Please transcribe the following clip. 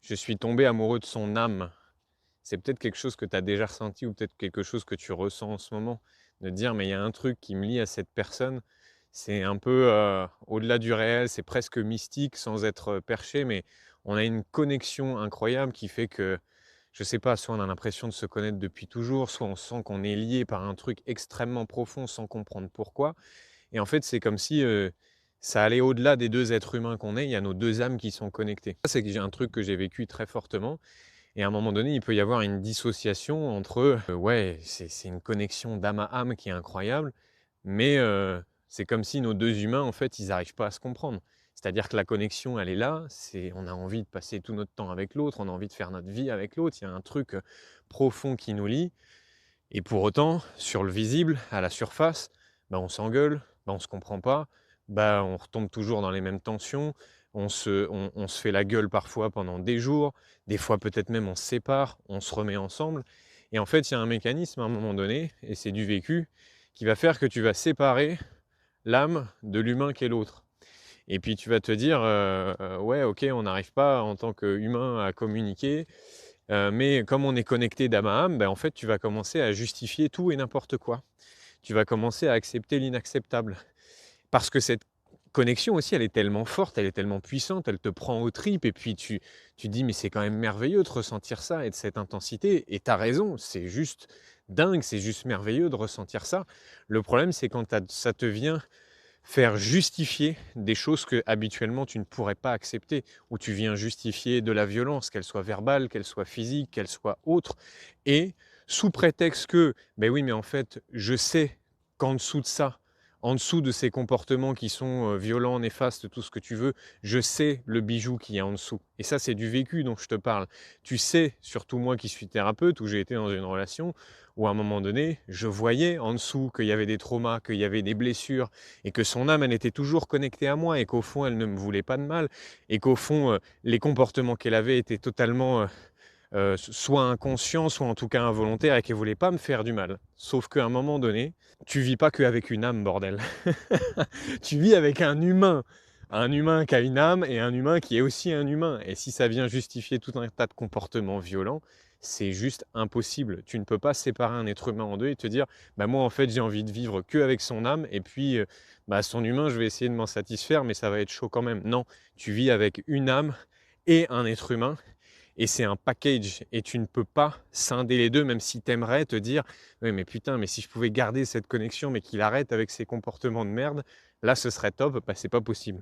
Je suis tombé amoureux de son âme. C'est peut-être quelque chose que tu as déjà ressenti ou peut-être quelque chose que tu ressens en ce moment. De te dire, mais il y a un truc qui me lie à cette personne. C'est un peu au-delà du réel, c'est presque mystique sans être perché, mais on a une connexion incroyable qui fait que, je sais pas, soit on a l'impression de se connaître depuis toujours, soit on sent qu'on est lié par un truc extrêmement profond sans comprendre pourquoi. Et en fait, c'est comme si ça allait au-delà des deux êtres humains qu'on est, il y a nos deux âmes qui sont connectées. Ça, c'est un truc que j'ai vécu très fortement. Et à un moment donné, il peut y avoir une dissociation entre, ouais, c'est une connexion d'âme à âme qui est incroyable, mais c'est comme si nos deux humains, en fait, ils n'arrivent pas à se comprendre. C'est-à-dire que la connexion, elle est là, on a envie de passer tout notre temps avec l'autre, on a envie de faire notre vie avec l'autre, il y a un truc profond qui nous lie, et pour autant, sur le visible, à la surface, bah, on s'engueule, bah, on se comprend pas, bah, on retombe toujours dans les mêmes tensions, on se fait la gueule parfois pendant des jours, des fois peut-être même on se sépare, on se remet ensemble. Et en fait, il y a un mécanisme à un moment donné, et c'est du vécu, qui va faire que tu vas séparer l'âme de l'humain qu'est l'autre. Et puis tu vas te dire, ouais, ok, on n'arrive pas en tant qu'humain à communiquer, mais comme on est connecté d'âme à âme, ben, en fait, tu vas commencer à justifier tout et n'importe quoi. Tu vas commencer à accepter l'inacceptable. Parce que cette connexion aussi, elle est tellement forte, elle est tellement puissante, elle te prend aux tripes, et puis tu te dis, mais c'est quand même merveilleux de ressentir ça et de cette intensité. Et tu as raison, c'est juste dingue, c'est juste merveilleux de ressentir ça. Le problème, c'est quand ça te vient faire justifier des choses que habituellement tu ne pourrais pas accepter, ou tu viens justifier de la violence, qu'elle soit verbale, qu'elle soit physique, qu'elle soit autre, et sous prétexte que, ben oui, mais en fait, je sais qu'en dessous de ça, en dessous de ces comportements qui sont violents, néfastes, tout ce que tu veux, je sais le bijou qu'il y a en dessous. Et ça, c'est du vécu dont je te parle. Tu sais, surtout moi qui suis thérapeute, où j'ai été dans une relation, où à un moment donné, je voyais en dessous qu'il y avait des traumas, qu'il y avait des blessures, et que son âme, elle était toujours connectée à moi, et qu'au fond, elle ne me voulait pas de mal, et qu'au fond, les comportements qu'elle avait étaient totalement soit inconscients, soit en tout cas involontaires, et qu'elle ne voulait pas me faire du mal. Sauf qu'à un moment donné, tu vis pas qu'avec une âme, bordel. Tu vis avec un humain qui a une âme et un humain qui est aussi un humain. Et si ça vient justifier tout un tas de comportements violents, c'est juste impossible. Tu ne peux pas séparer un être humain en deux et te dire, bah moi en fait j'ai envie de vivre que avec son âme, et puis bah, son humain je vais essayer de m'en satisfaire, mais ça va être chaud quand même. Non, tu vis avec une âme et un être humain, et c'est un package, et tu ne peux pas scinder les deux, même si tu aimerais te dire, oui mais putain, mais si je pouvais garder cette connexion mais qu'il arrête avec ses comportements de merde, là ce serait top. Bah, c'est pas possible.